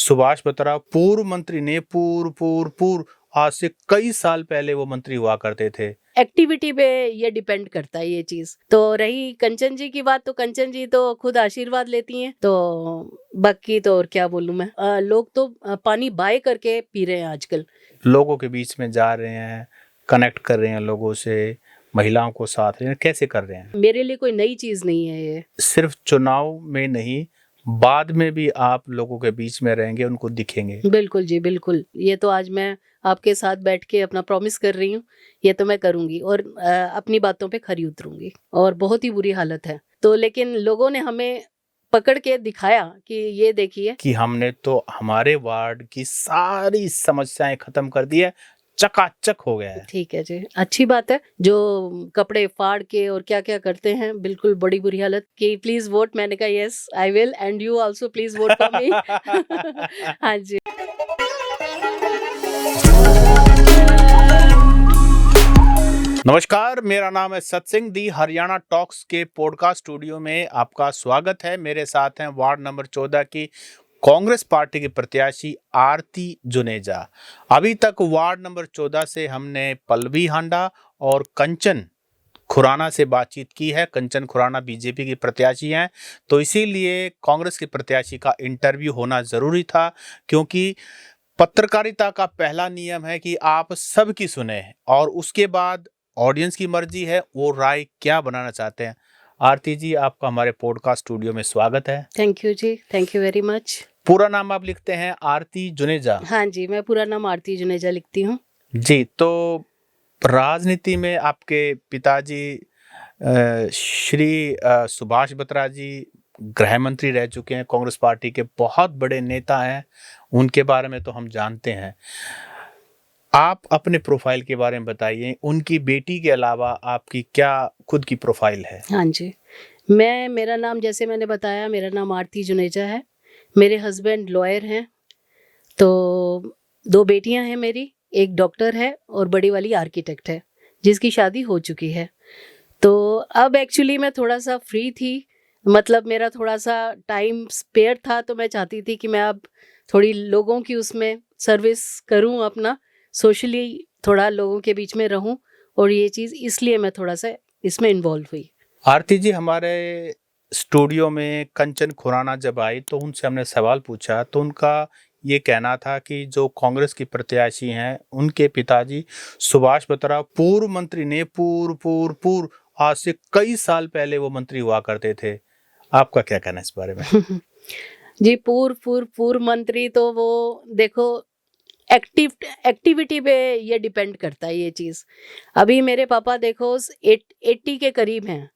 सुभाष बत्रा पूर्व मंत्री ने पूर्व आज से कई साल पहले वो मंत्री हुआ करते थे। एक्टिविटी पे ये डिपेंड करता है ये चीज। तो रही कंचन जी की बात, तो कंचन जी तो खुद आशीर्वाद लेती हैं, तो बाकी तो और क्या बोलूं मैं। लोग तो पानी बाय करके पी रहे हैं आजकल। लोगों के बीच में जा रहे हैं, कनेक्ट कर रहे हैं लोगों से, महिलाओं को साथ ले रहे हैं, कैसे कर रहे हैं? मेरे लिए कोई नई चीज नहीं है ये। सिर्फ चुनाव में नहीं, बाद में भी आप लोगों के बीच में रहेंगे, उनको दिखेंगे। बिल्कुल जी, बिल्कुल। ये तो आज मैं आपके साथ बैठ के अपना प्रॉमिस कर रही हूँ, ये तो मैं करूंगी और अपनी बातों पे खरी उतरूंगी। और बहुत ही बुरी हालत है, तो लेकिन लोगों ने हमें पकड़ के दिखाया कि ये देखिए कि हमने तो हमारे वार्ड की सारी समस्याएं खत्म कर दी है, चकाचक हो गया है। ठीक है जी, अच्छी बात है। जो कपड़े फाड़ के और क्या क्या करते हैं, बिल्कुल बड़ी बुरी हालत। कि प्लीज वोट, मैंने कहा yes I will, and you also please vote for me. हाँ जी। नमस्कार, मेरा नाम है सत्सिंह दी। हरियाणा टॉक्स के पॉडकास्ट स्टूडियो में आपका स्वागत है। मेरे साथ हैं वार्ड नंबर 14 की कांग्रेस पार्टी की प्रत्याशी आरती जुनेजा। अभी तक वार्ड नंबर 14 से हमने पल्लवी हांडा और कंचन खुराना से बातचीत की है। कंचन खुराना बीजेपी की प्रत्याशी हैं, तो इसीलिए कांग्रेस की प्रत्याशी का इंटरव्यू होना जरूरी था, क्योंकि पत्रकारिता का पहला नियम है कि आप सबकी सुने और उसके बाद ऑडियंस की मर्जी है वो राय क्या बनाना चाहते हैं। आरती जी, आपका हमारे पॉडकास्ट स्टूडियो में स्वागत है। थैंक यू जी, थैंक यू वेरी मच। पूरा नाम आप लिखते हैं आरती जुनेजा? हाँ जी, मैं पूरा नाम आरती जुनेजा लिखती हूँ जी। तो राजनीति में आपके पिताजी श्री सुभाष बत्रा जी गृह मंत्री रह चुके हैं, कांग्रेस पार्टी के बहुत बड़े नेता हैं, उनके बारे में तो हम जानते हैं। आप अपने प्रोफाइल के बारे में बताइए, उनकी बेटी के अलावा आपकी क्या खुद की प्रोफाइल है? हाँ जी, मेरा नाम, जैसे मैंने बताया, मेरा नाम आरती जुनेजा है। मेरे हस्बैंड लॉयर हैं, तो 2 बेटियां हैं मेरी, एक डॉक्टर है और बड़ी वाली आर्किटेक्ट है, जिसकी शादी हो चुकी है। तो अब एक्चुअली मैं थोड़ा सा फ्री थी, मतलब मेरा थोड़ा सा टाइम स्पेयर था, तो मैं चाहती थी कि मैं अब थोड़ी लोगों की उसमें सर्विस करूं, अपना सोशली थोड़ा लोगों के बीच में रहूं, और ये चीज़ इसलिए मैं थोड़ा सा इसमें इन्वॉल्व हुई। आरती जी, हमारे स्टूडियो में कंचन खुराना जब आई तो उनसे हमने सवाल पूछा, तो उनका ये कहना था कि जो कांग्रेस की प्रत्याशी हैं, उनके पिताजी सुभाष बत्रा पूर्व मंत्री ने पूर्व आज से कई साल पहले वो मंत्री हुआ करते थे। आपका क्या कहना है इस बारे में? जी, पूर्व मंत्री तो वो देखो, एक्टिविटी पे ये डिपेंड करता है ये चीज़। अभी मेरे पापा देखो 80 के करीब हैं,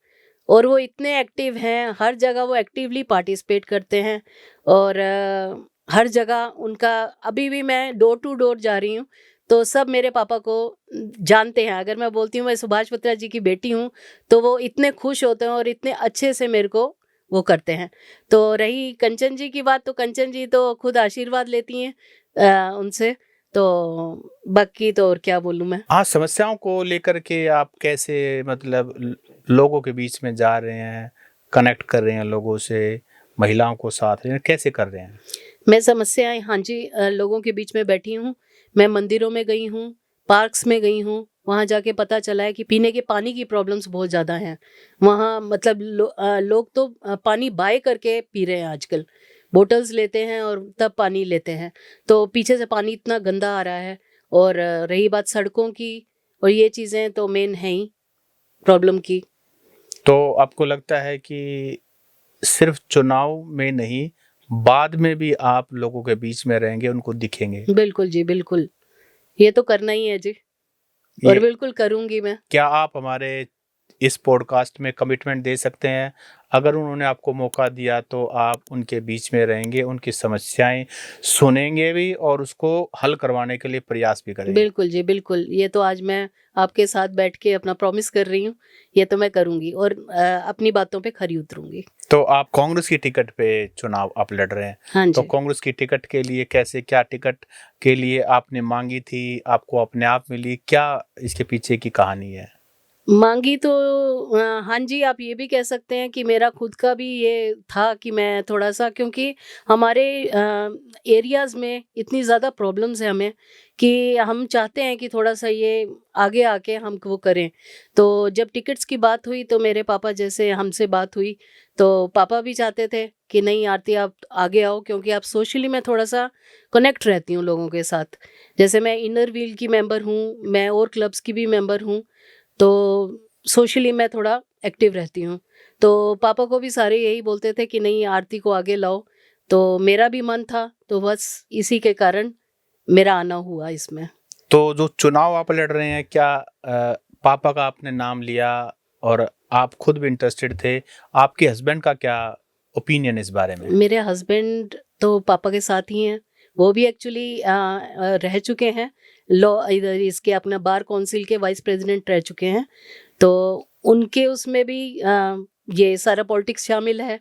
और वो इतने एक्टिव हैं, हर जगह वो एक्टिवली पार्टिसिपेट करते हैं, और हर जगह उनका, अभी भी मैं डोर टू डोर जा रही हूँ तो सब मेरे पापा को जानते हैं। अगर मैं बोलती हूँ मैं सुभाष बत्रा जी की बेटी हूँ, तो वो इतने खुश होते हैं और इतने अच्छे से मेरे को वो करते हैं। तो रही कंचन जी की बात, तो कंचन जी तो खुद आशीर्वाद लेती हैं उनसे, तो बाकी तो और क्या बोलूँ मैं। हाँ, समस्याओं को लेकर के आप कैसे, मतलब लोगों के बीच में जा रहे हैं, कनेक्ट कर रहे हैं लोगों से, महिलाओं को साथ ले रहे हैं, कैसे कर रहे हैं? मैं समस्याएं, हाँ जी, लोगों के बीच में बैठी हूँ। मैं मंदिरों में गई हूँ, पार्क्स में गई हूँ, वहाँ जाके पता चला है कि पीने के पानी की प्रॉब्लम्स बहुत ज़्यादा हैं वहाँ। मतलब लोग तो पानी बाय करके पी रहे हैं आजकल, बोटल्स लेते हैं और तब पानी लेते हैं, तो पीछे से पानी इतना गंदा आ रहा है। और रही बात सड़कों की, और ये चीज़ें तो मेन है ही प्रॉब्लम की। तो आपको लगता है कि सिर्फ चुनाव में नहीं, बाद में भी आप लोगों के बीच में रहेंगे, उनको दिखेंगे? बिल्कुल जी, बिल्कुल, ये तो करना ही है जी, और बिल्कुल करूंगी मैं। क्या आप हमारे इस पॉडकास्ट में कमिटमेंट दे सकते हैं, अगर उन्होंने आपको मौका दिया तो आप उनके बीच में रहेंगे, उनकी समस्याएं सुनेंगे भी और उसको हल करवाने के लिए प्रयास भी करेंगे? बिल्कुल जी, बिल्कुल, ये तो आज मैं आपके साथ बैठ के अपना प्रॉमिस कर रही हूँ, ये तो मैं करूंगी और अपनी बातों पे खरी उतरूंगी। तो आप कांग्रेस की टिकट पे चुनाव आप लड़ रहे हैं? हाँ तो जी। कांग्रेस की टिकट के लिए कैसे, क्या टिकट के लिए आपने मांगी थी, आपको अपने आप मिली, क्या इसके पीछे की कहानी है? माँगी तो हाँ जी, आप ये भी कह सकते हैं कि मेरा खुद का भी ये था कि मैं थोड़ा-सा, क्योंकि हमारे एरियाज़ में इतनी ज़्यादा प्रॉब्लम्स हैं हमें कि हम चाहते हैं कि थोड़ा-सा ये आगे आके हम वो करें। तो जब टिकट्स की बात हुई तो मेरे पापा जैसे हमसे बात हुई, तो पापा भी चाहते थे कि नहीं आरती आप आगे आओ, क्योंकि आप सोशली मैं थोड़ा-सा कनेक्ट रहती हूँ लोगों के साथ। जैसे मैं इनर व्हील की मेंबर हूँ, मैं और क्लब्स की भी मेंबर हूँ। तो सोशली मैं थोड़ा एक्टिव रहती हूँ। तो पापा को भी सारे यही बोलते थे कि नहीं आरती को आगे लाओ। तो मेरा भी मन था, तो बस इसी के कारण मेरा आना हुआ इसमें। तो जो चुनाव आप लड़ रहे हैं, क्या पापा का आपने नाम लिया और आप खुद भी इंटरेस्टेड थे? आपके हस्बैंड का क्या ओपिनियन इस बारे में? मेरे हस्बैंड तो पापा के साथ ही हैं। वो भी एक्चुअली रह चुके हैं। लॉ इधर इसके अपना बार काउंसिल के वाइस प्रेज़िडेंट रह चुके हैं। तो उनके उसमें भी ये सारा पॉलिटिक्स शामिल है।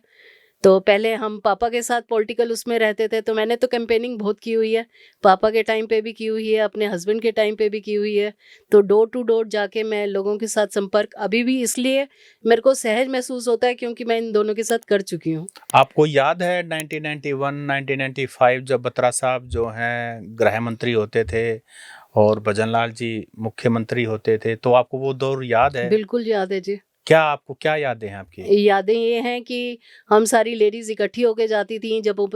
तो पहले हम पापा के साथ पॉलिटिकल उसमें रहते थे, तो मैंने तो कैंपेनिंग बहुत की हुई है। पापा के टाइम पे भी की हुई है, अपने हस्बैंड के टाइम पे भी की हुई है। तो डोर टू डोर जाके मैं लोगों के साथ संपर्क अभी भी इसलिए मेरे को सहज महसूस होता है क्योंकि मैं इन दोनों के साथ कर चुकी हूँ। आपको याद है 1991, 1995 जब बत्रा साहब जो हैं गृह मंत्री होते थे और भजनलाल जी मुख्यमंत्री होते थे, तो आपको वो दौर याद है? बिल्कुल याद है जी। आपको क्या यादें हैं आपकी? यादें ये हैं कि हम सारी लेडीज़ इकट्ठी होके जाती थीं जब वो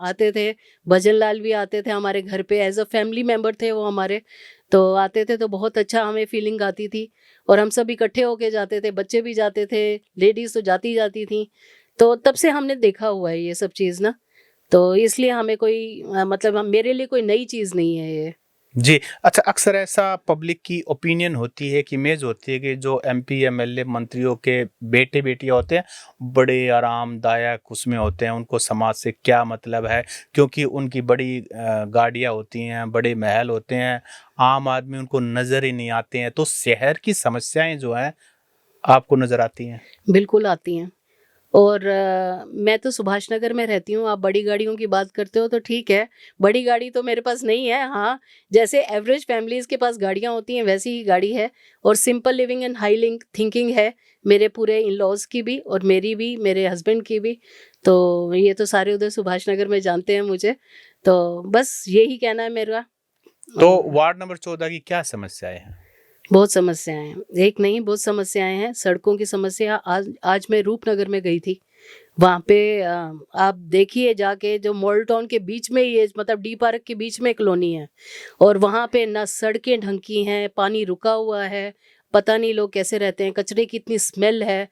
आते थे। भजन लाल भी आते थे हमारे घर पे, एज़ अ फैमिली मेंबर थे वो हमारे। तो आते थे तो बहुत अच्छा हमें फीलिंग आती थी और हम सब इकट्ठे होके जाते थे, बच्चे भी जाते थे, लेडीज़ तो जाती ही जाती थीं। तो तब से हमने देखा हुआ है ये सब चीज़ ना, तो इसलिए हमें कोई मतलब मेरे लिए कोई नई चीज़ नहीं है ये। जी। अच्छा, अक्सर ऐसा पब्लिक की ओपिनियन होती है कि इमेज होती है कि जो एमपी, एमएलए, मंत्रियों के बेटे-बेटियाँ होते हैं, बड़े आरामदायक उसमें होते हैं, उनको समाज से क्या मतलब है? क्योंकि उनकी बड़ी गाड़ियाँ होती हैं, बड़े महल होते हैं, आम आदमी उनको नज़र ही नहीं आते हैं। तो शहर की समस्याएँ जो हैं, आपको नज़र आती हैं? बिल्कुल आती हैं। और मैं तो सुभाष नगर में रहती हूँ, आप बड़ी गाड़ियों की बात करते हो तो ठीक है, बड़ी गाड़ी तो मेरे पास नहीं है। हाँ, जैसे एवरेज फैमिलीज़ के पास गाड़ियाँ होती हैं वैसी ही गाड़ी है और simple living and high link thinking है, मेरे पूरे इन-लॉज़ की भी और मेरी भी, मेरे हस्बैंड की भी। तो ये तो सारे उधर सुभाष नगर में जानते हैं मुझे, तो बस यही कहना है मेरा। तो और वार्ड नंबर 14 की क्या समस्याएँ हैं? बहुत समस्याएँ हैं, एक नहीं बहुत समस्याएँ हैं, सड़कों की समस्या। आज आज मैं रूपनगर में गई थी। वहाँ पे आप देखिए जाके, जो मॉडल टाउन के बीच में ये मतलब डी पार्क के बीच में एक कॉलोनी है और वहाँ पे ना सड़कें ढंग की हैं, पानी रुका हुआ है, पता नहीं लोग कैसे रहते हैं, कचरे की इतनी स्मेल है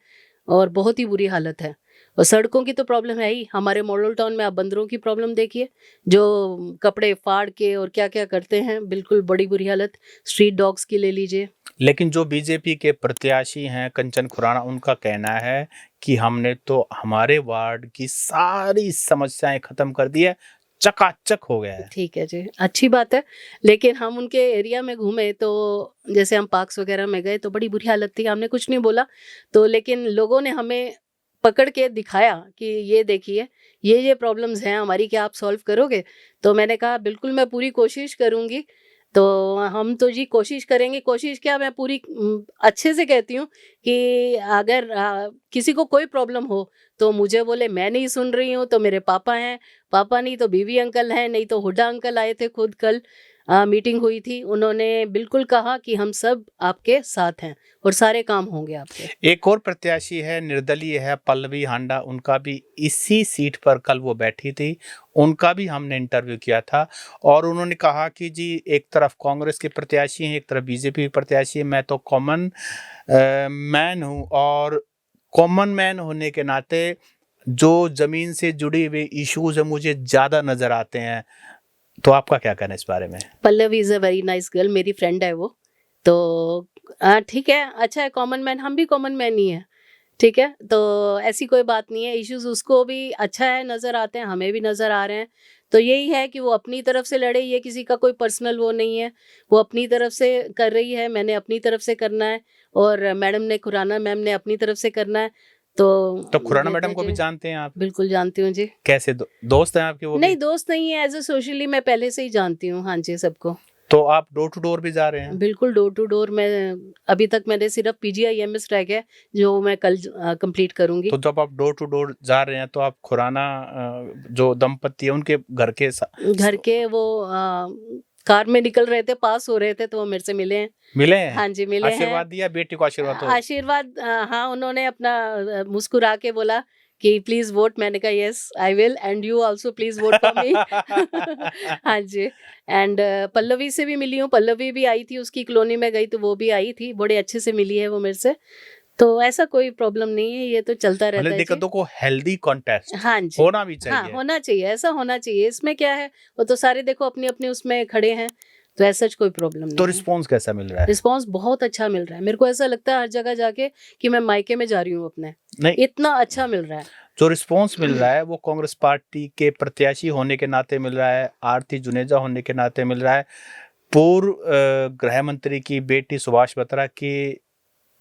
और बहुत ही बुरी हालत है। और सड़कों की तो प्रॉब्लम है ही, हमारे मॉडल टाउन में आप बंदरों की प्रॉब्लम देखिए, जो कपड़े फाड़ के और क्या-क्या करते हैं, बिल्कुल बड़ी बुरी हालत। स्ट्रीट डॉग्स की ले लीजिए। लेकिन जो बीजेपी के प्रत्याशी हैं कंचन खुराना, उनका कहना है कि हमने तो हमारे वार्ड की सारी समस्याएं खत्म कर दी है, चकाचक हो गया है। ठीक है जी, अच्छी बात है। लेकिन हम उनके एरिया में घूमे तो जैसे हम पार्क्स वगैरह में गए तो बड़ी बुरी हालत थी, हमने कुछ नहीं बोला। तो लेकिन लोगों ने हमें पकड़ के दिखाया कि ये देखिए, ये प्रॉब्लम्स हैं हमारी, क्या आप सॉल्व करोगे? तो मैंने कहा बिल्कुल मैं पूरी कोशिश करूँगी। तो हम तो जी कोशिश करेंगे, कोशिश क्या मैं पूरी अच्छे से कहती हूँ कि अगर किसी को कोई प्रॉब्लम हो तो मुझे बोले, मैं नहीं सुन रही हूँ तो मेरे पापा हैं, पापा नहीं तो बीवी अंकल हैं, नहीं तो हुड्डा अंकल आए थे खुद कल। मीटिंग हुई थी, उन्होंने बिल्कुल कहा कि हम सब आपके साथ हैं और सारे काम होंगे आपके। एक और प्रत्याशी है, निर्दलीय है, पल्लवी हांडा, उनका भी इसी सीट पर कल वो बैठी थी, उनका भी हमने इंटरव्यू किया था और उन्होंने कहा कि जी एक तरफ कांग्रेस के प्रत्याशी हैं, एक तरफ बीजेपी के प्रत्याशी हैं, मैं तो कॉमन मैन हूँ और कॉमन मैन होने के नाते जो जमीन से जुड़ी हुई इश्यूज है मुझे ज्यादा नजर आते हैं। तो आपका क्या कहना है इस बारे में? Pallavi is a very nice girl, मेरी फ्रेंड है वो। तो ठीक है, अच्छा है कॉमन मैन, हम भी कॉमन मैन ही हैं। ठीक है? तो ऐसी कोई बात नहीं है, इश्यूज़ उसको भी अच्छा है नज़र आते हैं, हमें भी नज़र आ रहे हैं। तो यही है कि वो अपनी तरफ से लड़े, ये किसी का कोई पर्सनल वो नहीं है। वो अपनी तरफ से कर रही है, मैंने अपनी तरफ से करना है और मैडम ने, खुराना मैम ने अपनी तरफ से करना है। तो तो खुराना ये मैडम तो को भी जी, जानते हैं आप? बिल्कुल जानती हूँ जी। कैसे दोस्त हैं आपके वो भी? नहीं दोस्त नहीं है, एज़ अ सोशली मैं पहले से ही जानती हूँ, हाँ जी, सबको। तो आप डोर टू डोर भी जा रहे हैं? बिल्कुल डोर टू डोर। मैं अभी तक मैंने सिर्फ पीजीआईएमएस रह गया है, जो मैं कल कंप्लीट करूंगी। तो जब आप डोर टू डोर जा रहे हैं तो आप खुराना जो दंपति है उनके घर के घर के वो कार में निकल रहे थे, पास हो रहे थे, तो वो मेरे से मिले हैं। मिले हैं? हाँ जी, मिले हैं। आशीर्वाद दिया, बेटी को आशीर्वाद तो आशीर्वाद, हाँ, उन्होंने अपना मुस्कुरा के बोला कि प्लीज वोट। मैंने कहा yes I will, and you also please vote for me. हाँ जी। एंड पल्लवी से भी मिली हूँ। पल्लवी भी आई थी, उसकी कॉलोनी में गई तो वो भी आई थी, बड़े अच्छे से मिली है वो मेरे से। तो ऐसा कोई प्रॉब्लम नहीं है, ये तो चलता रहता मतलब है जी। दिक्कतों को हेल्दी कॉन्टेस्ट हाँ जी, होना भी हाँ चाहिए। होना चाहिए, ऐसा होना चाहिए। इसमें क्या है, वो तो सारे देखो अपनी अपनी उसमें खड़े हैं, तो ऐसा कोई प्रॉब्लम तो नहीं है। रिस्पॉन्स कैसा मिल रहा है? रिस्पॉन्स बहुत अच्छा मिल रहा है। मेरे को ऐसा लगता है हर जगह जाके कि मैं मायके में जा रही हूँ अपने, नहीं, इतना अच्छा मिल रहा है। जो रिस्पॉन्स मिल रहा है वो कांग्रेस पार्टी के प्रत्याशी होने के नाते मिल रहा है, आरती जुनेजा होने के नाते मिल रहा है, पूर्व गृह मंत्री की बेटी सुभाष बत्रा की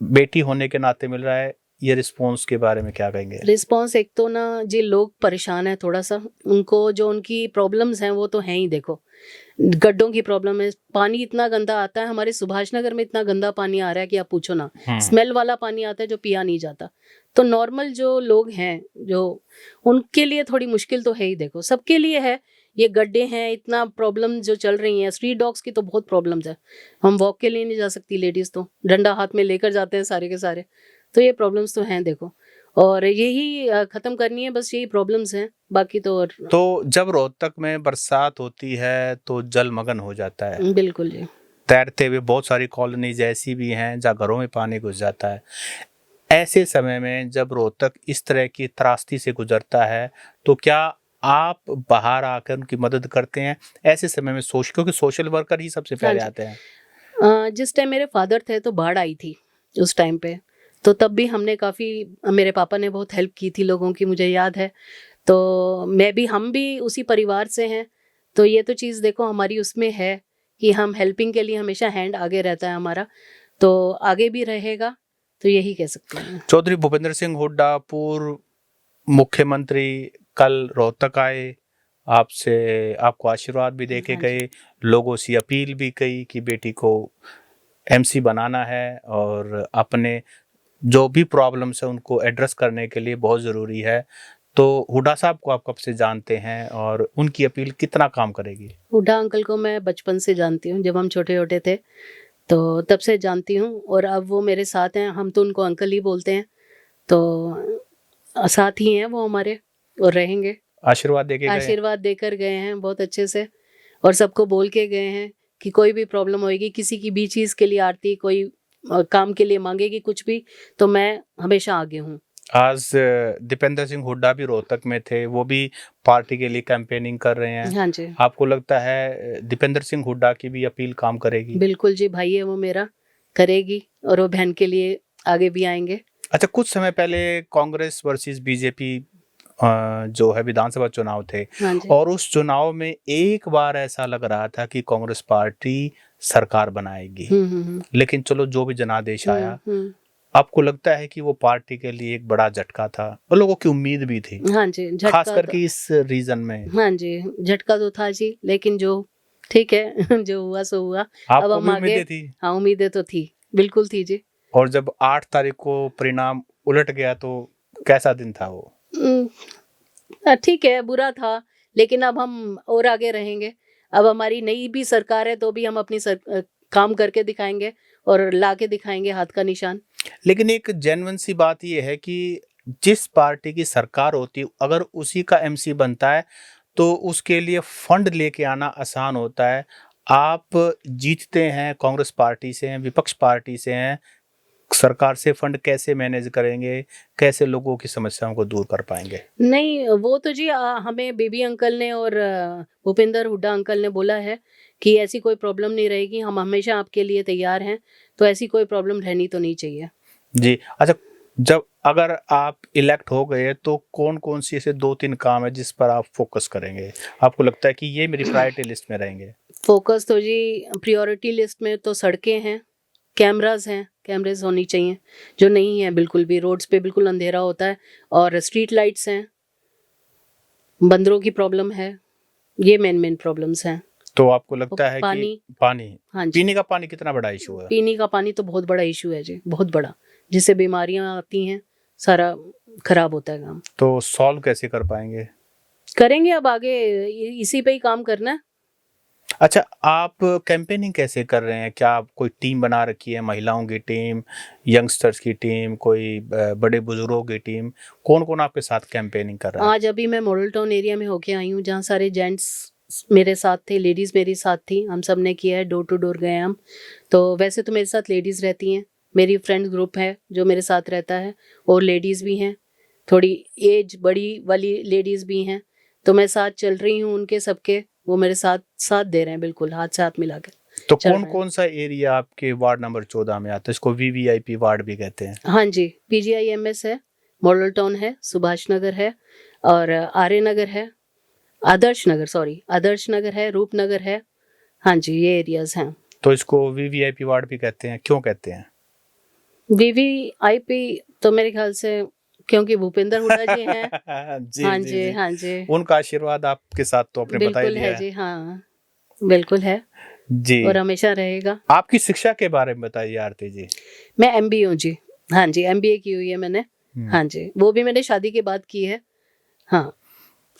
बेटी होने के नाते मिल रहा है। ये रिस्पॉन्स के बारे में क्या कहेंगे? रिस्पॉन्स एक तो ना जी, लोग परेशान है थोड़ा सा, उनको जो उनकी प्रॉब्लम्स हैं वो तो हैं ही। देखो, गड्ढों की प्रॉब्लम है, पानी इतना गंदा आता है, हमारे सुभाष नगर में इतना गंदा पानी आ रहा है कि आप पूछो ना। स्मेल वाला पानी आता है जो पिया नहीं जाता। तो नॉर्मल जो लोग हैं, जो उनके लिए थोड़ी मुश्किल तो है ही। देखो, सबके लिए है। ये गड्ढे हैं, इतना प्रॉब्लम जो चल रही है, स्ट्रीट डॉग्स की तो बहुत प्रॉब्लम्स है। हम वॉक के लिए नहीं जा सकती लेडीज, तो डंडा हाथ में लेकर जाते हैं सारे के सारे। तो ये प्रॉब्लम्स तो हैं देखो, और यही खत्म करनी है, बस यही प्रॉब्लम्स हैं, बाकी तो और। तो जब रोहतक में बरसात होती है तो जलमग्न हो जाता है, बिल्कुल जी। तैरते हुए बहुत सारी कॉलोनीज ऐसी भी हैं जहाँ घरों में पानी घुस जाता है। ऐसे समय में जब रोहतक इस तरह की त्रासदी से गुजरता है तो क्या आप बाहर आकर उनकी मदद करते हैं ऐसे समय में? क्योंकि सोशल वर्कर ही सबसे हाँ पहले जी। आते हैं। जिस टाइम मेरे फादर थे तो बाढ़ आई थी उस टाइम पे, तो तब भी हमने काफ़ी, मेरे पापा ने बहुत हेल्प की थी लोगों की, मुझे याद है। तो मैं भी, हम भी उसी परिवार से हैं, तो ये तो चीज़ देखो हमारी उसमें है कि हम हेल्पिंग के लिए हमेशा हैंड आगे रहता है हमारा, तो आगे भी रहेगा, तो यही कह सकते हैं। चौधरी भूपेंद्र सिंह हुड्डा पूर्व मुख्यमंत्री कल रोहतक आए, आपसे आपको आशीर्वाद भी देके हाँ जी। गए, लोगों से अपील भी की कि बेटी को एमसी बनाना है और अपने जो भी प्रॉब्लम्स है उनको एड्रेस करने के लिए बहुत ज़रूरी है। तो हुड्डा साहब को आप कब से जानते हैं और उनकी अपील कितना काम करेगी? हुड्डा अंकल को मैं बचपन से जानती हूँ, जब हम छोटे छोटे थे तो तब से जानती हूँ, और अब वो मेरे साथ हैं। हम तो उनको अंकल ही बोलते हैं, तो साथ ही हैं वो हमारे, और रहेंगे। आशीर्वाद देके गए? आशीर्वाद देकर गए हैं बहुत अच्छे से, और सबको बोल के गए हैं कि कोई भी प्रॉब्लम होएगी, किसी की भी चीज़ के लिए आरती कोई काम के लिए मांगेगी कुछ भी, तो मैं हमेशा आगे हूँ। आज दीपेंद्र सिंह हुड्डा भी रोहतक में थे, वो भी पार्टी के लिए कैंपेनिंग कर रहे हैं। हाँ जी, आपको लगता है दीपेंद्र सिंह हुड्डा की भी अपील काम करेगी? बिल्कुल जी, भाई है वो मेरा, करेगी, और वो बहन के लिए आगे भी आएंगे। अच्छा, कुछ समय पहले कांग्रेस वर्सेस बीजेपी जो है विधानसभा चुनाव थे, हाँ जी। और उस चुनाव में एक बार ऐसा लग रहा था कि कांग्रेस पार्टी सरकार बनाएगी, लेकिन चलो जो भी जनादेश आया, आपको लगता है कि वो पार्टी के लिए एक बड़ा झटका था और लोगों की उम्मीद भी थी, हाँ जी, खास झटका तो, करके इस रीजन में? हाँ जी, झटका तो था जी, लेकिन जो ठीक है जो हुआ सो हुआ। अब आपको हम भी आगे, उम्मीदें थी? हाँ उम्मीदें तो थी, बिल्कुल थी जी। और जब 8 तारीख को परिणाम उलट गया तो कैसा दिन था वो? ठीक है, बुरा था, लेकिन अब हम और आगे रहेंगे। अब हमारी नई भी सरकार है, तो भी हम अपनी काम करके दिखाएंगे और ला के दिखाएंगे हाथ का निशान। लेकिन एक जेन्युइन सी बात ये है कि जिस पार्टी की सरकार होती है, अगर उसी का एमसी बनता है तो उसके लिए फंड लेके आना आसान होता है। आप जीतते हैं, कांग्रेस पार्टी से हैं, विपक्ष पार्टी से हैं, सरकार से फंड कैसे मैनेज करेंगे, कैसे लोगों की समस्याओं को दूर कर पाएंगे? नहीं, वो तो जी हमें बेबी अंकल ने और भूपेंद्र हुड्डा अंकल ने बोला है कि ऐसी कोई प्रॉब्लम नहीं रहेगी, हम हमेशा आपके लिए तैयार हैं, तो ऐसी कोई प्रॉब्लम रहनी तो नहीं चाहिए जी। अच्छा, जब अगर आप इलेक्ट हो गए तो कौन कौन सी ऐसे 2-3 काम है जिस पर आप फोकस करेंगे, आपको लगता है कि ये मेरी प्रायोरिटी लिस्ट में रहेंगे? फोकस तो जी प्रायोरिटी लिस्ट में तो सड़कें हैं, कैमरास हैं, कैमरेज होनी चाहिए, जो नहीं है बिल्कुल भी, रोड्स पे बिल्कुल अंधेरा होता है, और स्ट्रीट लाइट्स हैं, बंदरों की प्रॉब्लम है, ये मेन प्रॉब्लम्स हैं। तो आपको लगता है कि पानी, पानी, हाँ जी, पीने का पानी कितना बड़ा इशू है? पीने का पानी तो बहुत बड़ा इशू है जी, बहुत बड़ा, जिससे बीमारियां आती हैं, सारा खराब होता है काम। तो सॉल्व कैसे कर पाएंगे? करेंगे अब आगे, इसी पे ही काम करना है। अच्छा, आप कैंपेनिंग कैसे कर रहे हैं? क्या आप कोई टीम बना रखी है, महिलाओं की टीम, यंगस्टर्स की टीम, कोई बड़े बुजुर्गों की टीम, कौन कौन आपके साथ कैंपेनिंग कर रहा है? आज अभी मैं मॉडल टाउन एरिया में होके आई हूँ, जहाँ सारे जेंट्स मेरे साथ थे, लेडीज़ मेरी साथ थी, हम सब ने किया है, डोर टू डोर गए हम। तो वैसे तो मेरे साथ लेडीज़ रहती हैं, मेरी फ्रेंड ग्रुप है जो मेरे साथ रहता है, और लेडीज़ भी हैं, थोड़ी एज बड़ी वाली लेडीज़ भी हैं। तो मैं साथ चल रही हूँ उनके सबके, वो मेरे साथ साथ दे रहे हैं, बिल्कुल हाथ से हाथ मिला के तो चल कौन रहे हैं। कौन सा एरिया आपके वार्ड नंबर 14 में आता है? इसको वीवीआईपी वार्ड भी कहते हैं। हाँ जी, PGIMS है, मॉडल टाउन है, सुभाष नगर है, और आर्य नगर है, आदर्श नगर है, रूपनगर है। हाँ जी, ये एरियाज हैं। तो इसको वीवीआईपी वार्ड भी कहते हैं, क्यों कहते हैं? VVIP तो मेरे ख्याल से क्योंकि भूपेंद्र हुड्डा जी हैं। जी हाँ जी जी, जी, हाँ जी, उनका आशीर्वाद आपके साथ तो आपने बता ही बिल्कुल दिया है है। जी, हाँ, बिल्कुल है जी, और हमेशा रहेगा। आपकी शिक्षा के बारे में बताइए आरती जी। मैं MBA हूँ जी, हाँ जी, MBA की हुई है मैंने। हम्म, हाँ जी, वो भी मैंने शादी के बाद की है। हाँ,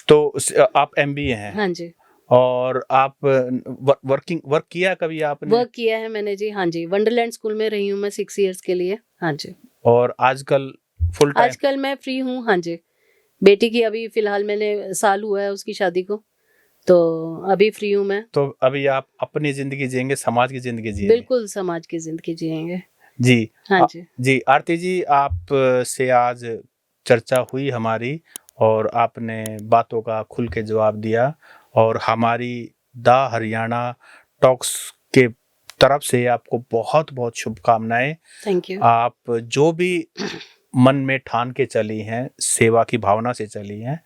तो आप एमबीए हैं हाँ जी, और आप वर्क किया कभी आपने? वर्क किया है मैंने जी, हाँ जी, वंडरलैंड स्कूल में रही हूँ मैं 6 इयर्स के लिए। हाँ जी, और आजकल फुल टाइम? आजकल मैं फ्री हूँ। हाँ जी, बेटी की अभी फिलहाल मैंने साल हुआ है उसकी शादी को, तो अभी फ्री हूँ मैं। तो अभी आप अपनी जिंदगी जिएंगे, समाज की जिंदगी जिएंगे? बिल्कुल समाज की जिंदगी जिएंगे। जी। हाँ आ- जी, जी आरती जी, आप से आज चर्चा हुई हमारी और आपने बातों का खुल के जवाब दिया, और हमारी द हरियाणा टॉक्स के तरफ से आपको बहुत बहुत शुभकामनाएं। थैंक यू, आप जो भी मन में ठान के चली हैं, सेवा की भावना से चली हैं,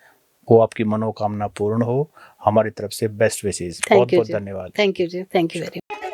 वो आपकी मनोकामना पूर्ण हो। हमारी तरफ से बेस्ट विशेष। बहुत थैंक यू बहुत जी, धन्यवाद। थैंक यू जी, थैंक यू वेरी मच।